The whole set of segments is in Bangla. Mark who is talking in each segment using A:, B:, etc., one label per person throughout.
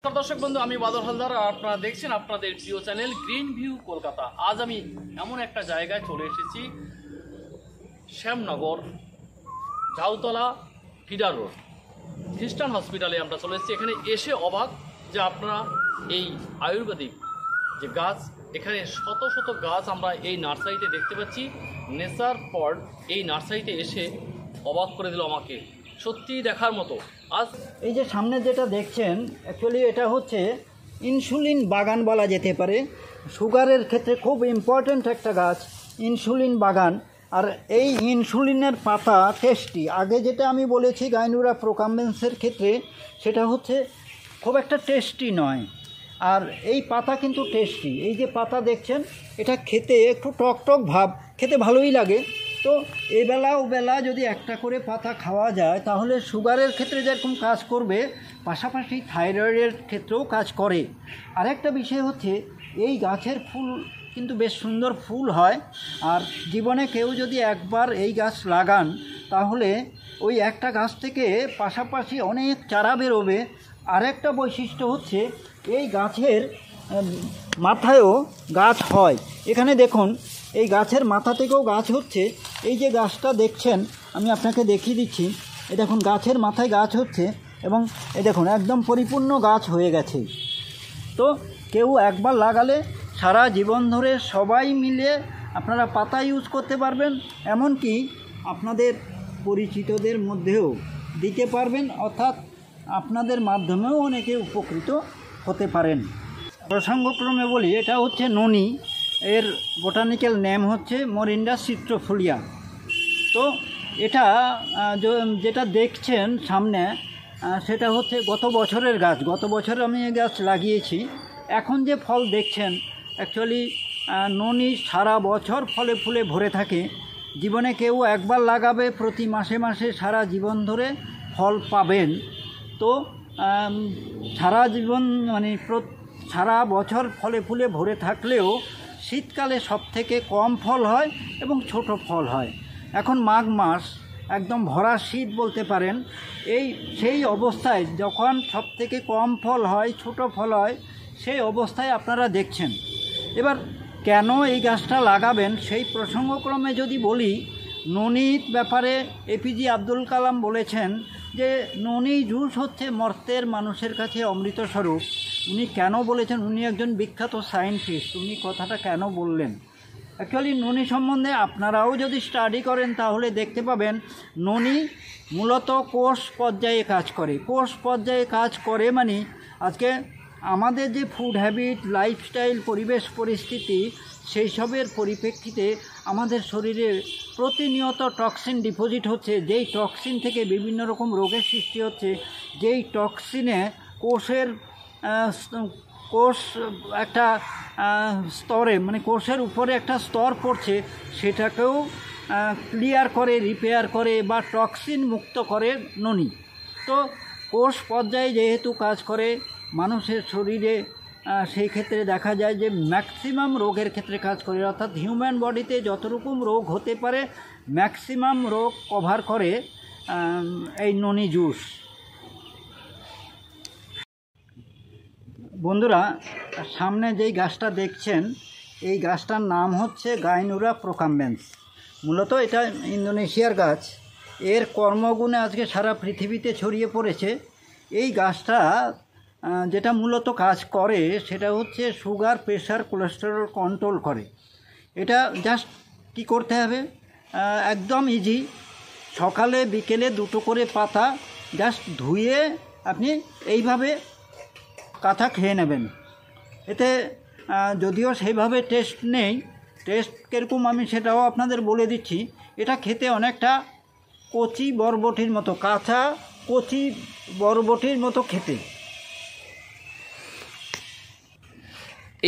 A: দর্শক বন্ধু, আমি বাদল হালদার আর আপনারা দেখছেন আপনাদের প্রিয় চ্যানেল গ্রিন ভিউ কলকাতা। আজ আমি এমন একটা জায়গায় চলে এসেছি, শ্যামনগর ঝাউতলা ফিডার রোড খ্রিস্টান হসপিটালে আমরা চলে এসেছি। এখানে এসে অবাক যে আপনারা এই আয়ুর্বেদিক যে গাছ, এখানে শত শত গাছ আমরা এই নার্সারিতে দেখতে পাচ্ছি। নেচার পট এই নার্সারিতে এসে অবাক করে দিল আমাকে, সত্যিই দেখার মতো। আজ
B: এই যে সামনে যেটা দেখছেন, অ্যাকচুয়ালি এটা হচ্ছে ইনসুলিন বাগান বলা যেতে পারে। সুগারের ক্ষেত্রে খুব ইম্পর্ট্যান্ট একটা গাছ ইনসুলিন বাগান। আর এই ইনসুলিনের পাতা টেস্টি। আগে যেটা আমি বলেছি গাইনুরা প্রোকাম্বেন্সের ক্ষেত্রে, সেটা হচ্ছে খুব একটা টেস্টি নয়, আর এই পাতা কিন্তু টেস্টি। এই যে পাতা দেখছেন, এটা খেতে একটু টক টক ভাব, খেতে ভালোই লাগে। তো এবেলা ওবেলা যদি একটা করে পাতা খাওয়া যায়, তাহলে সুগারের ক্ষেত্রে যেরকম কাজ করবে, পাশাপাশি থাইরয়েডের ক্ষেত্রেও কাজ করে। আরেকটা বিষয় হচ্ছে, এই গাছের ফুল কিন্তু বেশ সুন্দর ফুল হয়। আর জীবনে কেউ যদি একবার এই গাছ লাগান, তাহলে ওই একটা গাছ থেকে পাশাপাশি অনেক চারা বেরোবে। আরেকটা বৈশিষ্ট্য হচ্ছে, এই গাছের মাথায়ও গাছ হয়। এখানে দেখুন, এই গাছের মাথা থেকেও গাছ হচ্ছে। এই যে গাছটা দেখছেন, আমি আপনাকে দেখিয়ে দিচ্ছি। এই দেখুন, গাছের মাথায় গাছ হচ্ছে এবং এই দেখুন একদম পরিপূর্ণ গাছ হয়ে গেছে। তো কেউ একবার লাগালে সারা জীবন ধরে সবাই মিলে আপনারা পাতা ইউজ করতে পারবেন, এমনকি আপনাদের পরিচিতদের মধ্যেও দিতে পারবেন, অর্থাৎ আপনাদের মাধ্যমেও অনেকে উপকৃত হতে পারেন। প্রসঙ্গক্রমে বলি, এটা হচ্ছে ননি, এর বোটানিক্যাল নেম হচ্ছে মরিন্ডা সিট্রোফোলিয়া। তো এটা যেটা দেখছেন সামনে, সেটা হচ্ছে গত বছরের গাছ। গত বছর আমি এই গাছ লাগিয়েছি। এখন যে ফল দেখছেন, অ্যাকচুয়ালি ননি সারা বছর ফলে ফুলে ভরে থাকে। জীবনে কেউ একবার লাগাবে, প্রতি মাসে মাসে সারা জীবন ধরে ফল পাবেন। তো সারা জীবন মানে সারা বছর ফলে ফুলে ভরে থাকলেও শীতকালে সবথেকে কম ফল হয় এবং ছোট ফল হয়। এখন মাঘ মাস একদম ভরা শীত বলতে পারেন। সেই অবস্থায় যখন সবথেকে কম ফল হয়, ছোট ফল হয়, সেই অবস্থায় আপনারা দেখছেন। এবার কেন এই গাছটা লাগাবেন, সেই প্রসঙ্গক্রমে যদি বলি, ননির ব্যাপারে এপিজে আব্দুল কালাম বলেছেন যে ননি জুস হচ্ছে মর্তের মানুষের কাছে অমৃতস্বরূপ। উনি কেন বলেছেন? উনি একজন বিখ্যাত সায়েন্টিস্ট। উনি কথাটা কেন বললেন? অ্যাকচুয়ালি ননি সম্বন্ধে আপনারাও যদি স্টাডি করেন, তাহলে দেখতে পাবেন ননি মূলত কোষ পর্যায়ে কাজ করে। কোষ পর্যায়ে কাজ করে মানে, আজকে আমাদের যে ফুড হ্যাবিট, লাইফস্টাইল, পরিবেশ পরিস্থিতি, সেই সবের পরিপ্রেক্ষিতে আমাদের শরীরে প্রতিনিয়ত টক্সিন ডিপোজিট হচ্ছে। যেই টক্সিন থেকে বিভিন্ন রকম রোগের সৃষ্টি হচ্ছে। যেই টক্সিনে কোষ একটা স্তরে, মানে কোষের উপরে একটা স্তর পড়ছে, সেটাকেও ক্লিয়ার করে, রিপেয়ার করে বা টক্সিন মুক্ত করে ননি। তো কোষ পর্যায়ে যেহেতু কাজ করে মানুষের শরীরে, সেই ক্ষেত্রে দেখা যায় যে ম্যাক্সিমাম রোগের ক্ষেত্রে কাজ করে। অর্থাৎ হিউম্যান বডিতে যত রকম রোগ হতে পারে, ম্যাক্সিমাম রোগ কভার করে এই ননি জুস। বন্ধুরা, সামনে যেই গাছটা দেখছেন, এই গাছটার নাম হচ্ছে গাইনুরা প্রোকাম্বেন্স। মূলত এটা ইন্দোনেশিয়ার গাছ। এর কর্মগুণে আজকে সারা পৃথিবীতে ছড়িয়ে পড়েছে। এই গাছটা যেটা মূলত কাজ করে, সেটা হচ্ছে সুগার, প্রেশার, কোলেস্টেরল কন্ট্রোল করে। এটা জাস্ট কি করতে হবে, একদম ইজি। সকালে বিকেলে দুটো করে পাতা জাস্ট ধুয়ে আপনি এইভাবে কাঁথা খেয়ে নেবেন। এতে যদিও সেইভাবে টেস্ট নেই, টেস্ট কীরকম আমি সেটাও আপনাদের বলে দিচ্ছি। এটা খেতে অনেকটা কচি বরবটির মতো, কাঁচা কচি বরবটির মতো খেতে।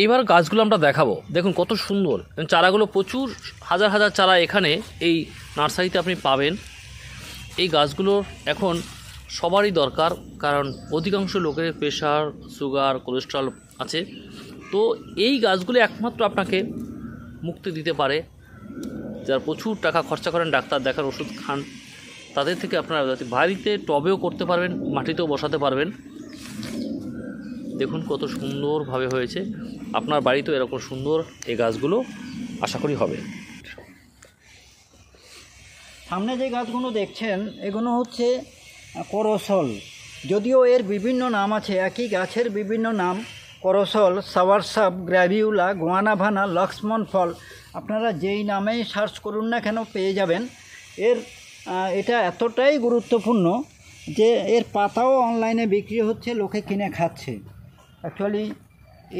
A: এইবার গাছগুলো আমরা দেখাবো। দেখুন কত সুন্দর চারাগুলো, প্রচুর হাজার হাজার চারা এখানে এই নার্সারিতে আপনি পাবেন। এই গাছগুলোর এখন সবারই দরকার, কারণ অধিকাংশ লোকের প্রেশার, সুগার, কোলেস্ট্রল আছে। তো এই গাছগুলো একমাত্র আপনাকে মুক্তি দিতে পারে। যারা প্রচুর টাকা খরচা করেন, ডাক্তার দেখার, ওষুধ খান, তাদের থেকে আপনারা বাড়িতে টবেও করতে পারবেন, মাটিতেও বসাতে পারবেন। দেখুন কত সুন্দরভাবে হয়েছে। আপনার বাড়িতেও এরকম সুন্দর এই গাছগুলো আশা করি হবে।
B: সামনে যে গাছগুলো দেখছেন এগুলো হচ্ছে করসল, যদিও এর বিভিন্ন নাম আছে, একই গাছের বিভিন্ন নাম। করসল, সাওয়ারসাপ, গ্র্যাভিউলা, গোয়ানাভানা, লক্ষ্মণ ফল, আপনারা যেই নামেই সার্চ করুন না কেন পেয়ে যাবেন। এটা এতটাই গুরুত্বপূর্ণ যে এর পাতাও অনলাইনে বিক্রি হচ্ছে, লোকে কিনে খাচ্ছে। অ্যাকচুয়ালি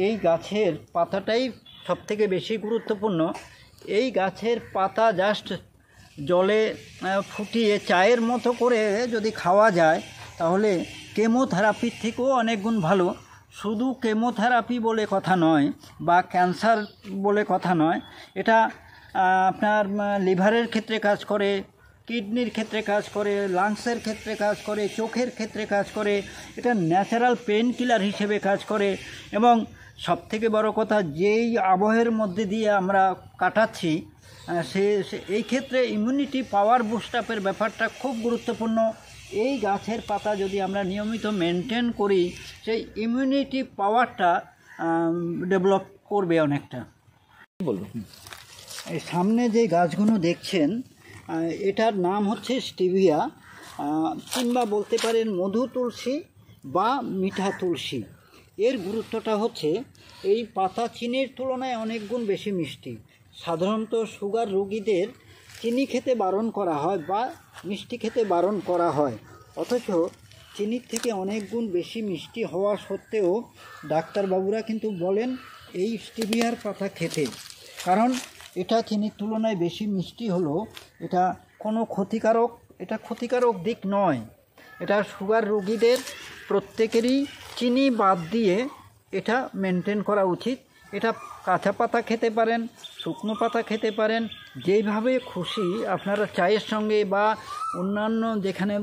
B: এই গাছের পাতাটাই সবথেকে বেশি গুরুত্বপূর্ণ। এই গাছের পাতা জাস্ট জলে ফুটিয়ে চায়ের মতো করে যদি খাওয়া যায় তাহলে কেমোথেরাপির থেকেও অনেক গুণ ভালো। শুধু কেমোথেরাপি বলে কথা নয় বা ক্যান্সার বলে কথা নয়, এটা আপনার লিভারের ক্ষেত্রে কাজ করে, কিডনির ক্ষেত্রে কাজ করে, লাংসের ক্ষেত্রে কাজ করে, চোখের ক্ষেত্রে কাজ করে। এটা ন্যাচারাল পেন কিলার হিসেবে কাজ করে। এবং সবথেকে বড় কথা, যেই আবহের মধ্যে দিয়ে আমরা কাটাচ্ছি এই ক্ষেত্রে ইমিউনিটি পাওয়ার বুস্ট আপের ব্যাপারটা খুব গুরুত্বপূর্ণ। এই গাছের পাতা যদি আমরা নিয়মিত মেনটেন করি, সেই ইমিউনিটি পাওয়ারটা ডেভেলপ করবে অনেকটা।
A: বলুন,
B: এই সামনে যে গাছগুলো দেখছেন এটার নাম হচ্ছে স্টিভিয়া, কিংবা বলতে পারেন মধু তুলসী বা মিঠা তুলসী। এর গুরুত্বটা হচ্ছে এই পাতা চিনির তুলনায় অনেক গুণ বেশি মিষ্টি। সাধারণত সুগার রোগীদের চিনি খেতে বারণ করা হয় বা মিষ্টি খেতে বারণ করা হয়, অথচ চিনির থেকে অনেক গুণ বেশি মিষ্টি হওয়া সত্ত্বেও ডাক্তারবাবুরা কিন্তু বলেন এই স্টিভিয়ার পাতা খেতে, কারণ এটা চিনির তুলনায় বেশি মিষ্টি হলো এটা কোনো ক্ষতিকারক দিক নয়। এটা সুগার রোগীদের প্রত্যেকেরই চিনি বাদ দিয়ে এটা মেনটেন করা উচিত। এটা কাঁচা পাতা খেতে পারেন, শুকনো পাতা খেতে পারেন, যেইভাবে খুশি আপনারা চায়ের সঙ্গে বা অন্যান্য যেখানে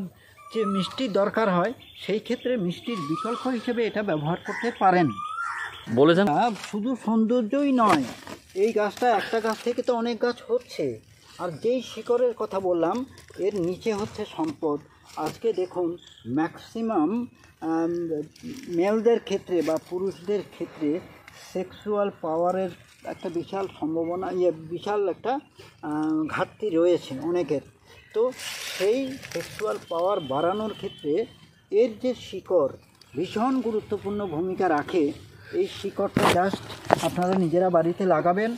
B: যে মিষ্টির দরকার হয় সেই ক্ষেত্রে মিষ্টির বিকল্প হিসেবে এটা ব্যবহার করতে পারেন।
A: বলেছেন
B: শুধু সৌন্দর্যই নয়, এই গাছটা একটা গাছ থেকে তো অনেক গাছ হচ্ছে, আর যেই শিকড়ের কথা বললাম এর নিচে হচ্ছে সম্পদ। আজকে দেখুন ম্যাক্সিমাম মেলদের ক্ষেত্রে বা পুরুষদের ক্ষেত্রে সেক্সুয়াল পাওয়ারের একটা বিশাল সম্ভাবনা, বিশাল একটা ঘাটতি রয়েছে অনেকের। তো সেই সেক্সুয়াল পাওয়ার বাড়ানোর ক্ষেত্রে এর যে শিকড় ভীষণ গুরুত্বপূর্ণ ভূমিকা রাখে। এই শিকড়টা জাস্ট আপনারা নিজেরা বাড়িতে লাগাবেন,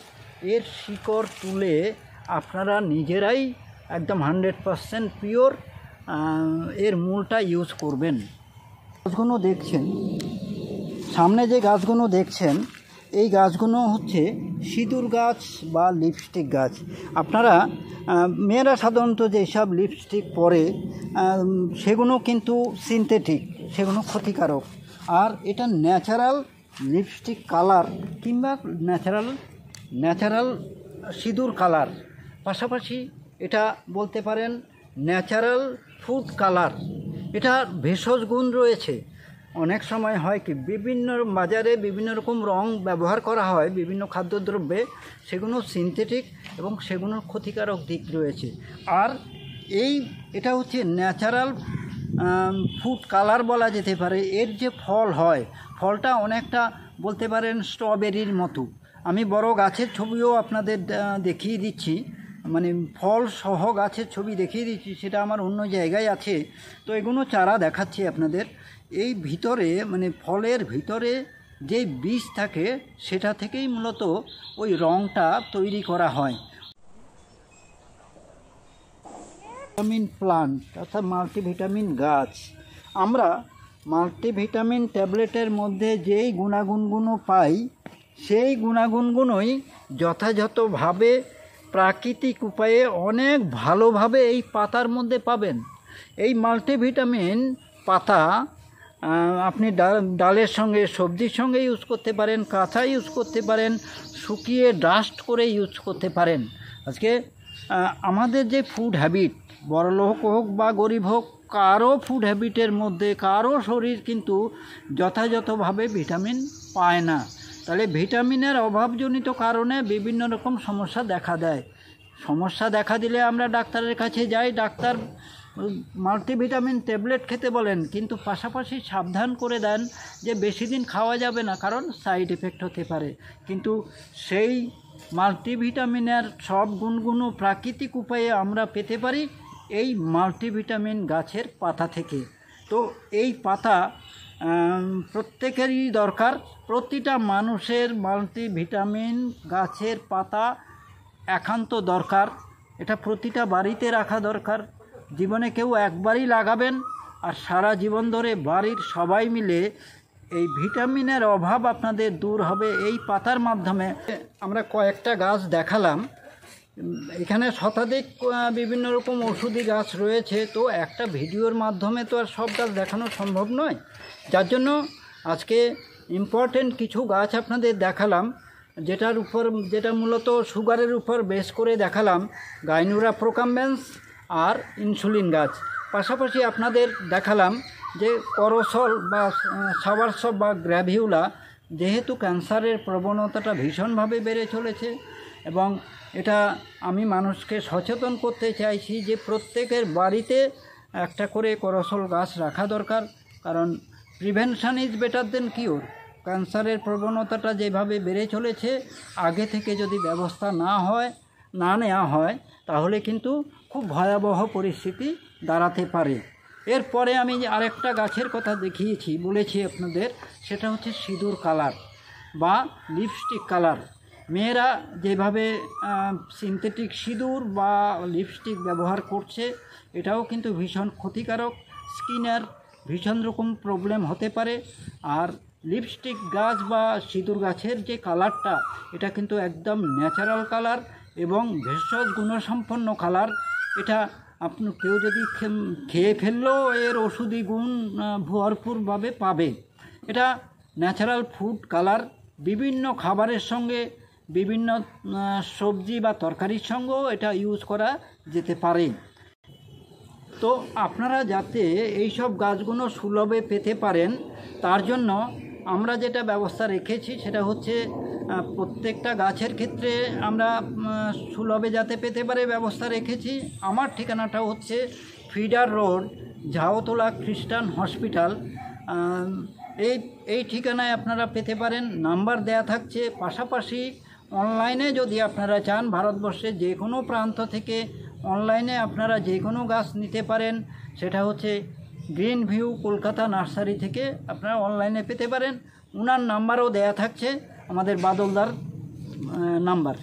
B: এর শিকড় তুলে আপনারা নিজেরাই একদম 100% পিওর এর মূলটা ইউজ করবেন। গাছগুলো দেখছেন, সামনে যে গাছগুলো দেখছেন এই গাছগুলো হচ্ছে সিঁদুর গাছ বা লিপস্টিক গাছ। আপনারা মেয়েরা সাধারণত যেসব লিপস্টিক পরে সেগুলো কিন্তু সিনথেটিক, সেগুলো ক্ষতিকারক। আর এটা ন্যাচারাল লিপস্টিক কালার কিংবা ন্যাচারাল সিঁদুর কালার, পাশাপাশি এটা বলতে পারেন ন্যাচারাল ফুড কালার। এটা ভেষজ গুণ রয়েছে। অনেক সময় হয় কি বিভিন্ন বাজারে বিভিন্ন রকম রং ব্যবহার করা হয় বিভিন্ন খাদ্যদ্রব্যে, সেগুলো সিনথেটিক এবং সেগুলোর ক্ষতিকারক দিক রয়েছে। আর এটা হচ্ছে ন্যাচারাল ফুড কালার বলা যেতে পারে। এর যে ফল হয়, ফলটা অনেকটা বলতে পারেন স্ট্রবেরির মতো। আমি বড় গাছের ছবিও আপনাদের দেখিয়ে দিচ্ছি, মানে ফল সহ গাছের ছবি দেখিয়ে দিচ্ছি, সেটা আমার অন্য জায়গায় আছে। তো এগুলো চারা দেখাচ্ছি আপনাদের। এই ভিতরে মানে ফলের ভিতরে যে বীজ থাকে সেটা থেকেই মূলত ওই রঙটা তৈরি করা হয়। ভিটামিন প্লান্ট অর্থাৎ মাল্টিভিটামিন গাছ। আমরা মাল্টিভিটামিন ট্যাবলেটের মধ্যে যেই গুণাগুণগুলো পাই সেই গুণাগুণগুলোই যথাযথভাবে প্রাকৃতিক উপায়ে অনেক ভালোভাবে এই পাতার মধ্যে পাবেন। এই মাল্টিভিটামিন পাতা আপনি ডালের সঙ্গে সবজির সঙ্গে ইউজ করতে পারেন, কাঁচা ইউজ করতে পারেন, শুকিয়ে ডাস্ট করে ইউজ করতে পারেন। আজকে আমাদের যে ফুড হ্যাবিট, বড়লোক হোক বা গরিব হোক, কারো ফুড হ্যাবিটের মধ্যে কারো শরীর কিন্তু যথাযথভাবে ভিটামিন পায় না। তাহলে ভিটামিনের অভাবজনিত কারণে বিভিন্ন রকম সমস্যা দেখা দেয়। সমস্যা দেখা দিলে আমরা ডাক্তারের কাছে যাই, ডাক্তার মাল্টিভিটামিন ট্যাবলেট খেতে বলেন, কিন্তু পাশাপাশি সাবধান করে দেন যে বেশি দিন খাওয়া যাবে না, কারণ সাইড এফেক্ট হতে পারে। কিন্তু সেই মাল্টিভিটামিনের সব গুণগুলো প্রাকৃতিক উপায়ে আমরা পেতে পারি এই মাল্টিভিটামিন গাছের পাতা থেকে। তো এই পাতা প্রত্যেকেরই দরকার, প্রতিটা মানুষের মাল্টিভিটামিন গাছের পাতা একান্ত দরকার। এটা প্রতিটা বাড়িতে রাখা দরকার। জীবনে কেউ একবারই লাগাবেন, আর সারা জীবন ধরে বাড়ির সবাই মিলে এই ভিটামিনের অভাব আপনাদের দূর হবে এই পাতার মাধ্যমে। আমরা কয়েকটা গাছ দেখালাম, এখানে শতাধিক বিভিন্ন রকম ওষুধি গাছ রয়েছে। তো একটা ভিডিওর মাধ্যমে তো আর সব গাছ দেখানো সম্ভব নয়, যার জন্য আজকে ইম্পর্টেন্ট কিছু গাছ আপনাদের দেখালাম, যেটা মূলত সুগারের উপর বেস করে দেখালাম, গাইনুরা প্রোকাম্বেন্স আর ইনসুলিন গাছ। পাশাপাশি আপনাদের দেখালাম যে করসল বা সাওয়ারসপ বা গ্র্যাভিউলা, যেহেতু ক্যান্সারের প্রবণতাটা ভীষণভাবে বেড়ে চলেছে, এবং এটা আমি মানুষকে সচেতন করতে চাইছি যে প্রত্যেকের বাড়িতে একটা করে করসল গাছ রাখা দরকার, কারণ prevention is better then cure. ক্যান্সারের প্রবণতাটা যেভাবে বেড়ে চলেছে, আগে থেকে যদি ব্যবস্থা না নেওয়া হয় তাহলে কিন্তু খুব ভয়াবহ পরিস্থিতি দাঁড়াতে পারে। এরপরে আমি আরেকটা গাছের কথা বলেছি আপনাদের, সেটা হচ্ছে সিঁদুর কালার বা লিপস্টিক কালার। মেয়েরা যেভাবে সিনথেটিক সিঁদুর বা লিপস্টিক ব্যবহার করছে, এটাও কিন্তু ভীষণ ক্ষতিকারক, স্কিনের ভীষণ রকম প্রবলেম হতে পারে। আর লিপস্টিক গাছ বা সিঁদুর গাছের যে কালারটা, এটা কিন্তু একদম ন্যাচারাল কালার এবং ভেষজ গুণসম্পন্ন কালার। এটা কেউ যদি খেয়ে ফেললেও এর ওষুধি গুণ ভরপুরভাবে পাবে। এটা ন্যাচারাল ফুড কালার, বিভিন্ন খাবারের সঙ্গে, বিভিন্ন সবজি বা তরকারির সঙ্গেও এটা ইউজ করা যেতে পারে। তো আপনারা যাতে এইসব গাছগুলো সুলভে পেতে পারেন, তার জন্য আমরা যেটা ব্যবস্থা রেখেছি সেটা হচ্ছে প্রত্যেকটা গাছের ক্ষেত্রে আমরা সুলভে যাতে পেতে পারে ব্যবস্থা রেখেছি। আমার ঠিকানাটা হচ্ছে ফিডার রোড, ঝাউতলা খ্রিস্টান হসপিটাল। এই ঠিকানায় আপনারা পেতে পারেন, নাম্বার দেয়া থাকছে। পাশাপাশি অনলাইনে যদি আপনারা চান, ভারতবর্ষের যে কোনো প্রান্ত থেকে অনলাইনে আপনারা যে কোনো গাছ নিতে পারেন। সেটা হচ্ছে গ্রিন ভিউ কলকাতা নার্সারি থেকে আপনারা অনলাইনে পেতে পারেন। ওনার নাম্বারও দেয়া থাকছে, আমাদের বাদলদার নাম্বার।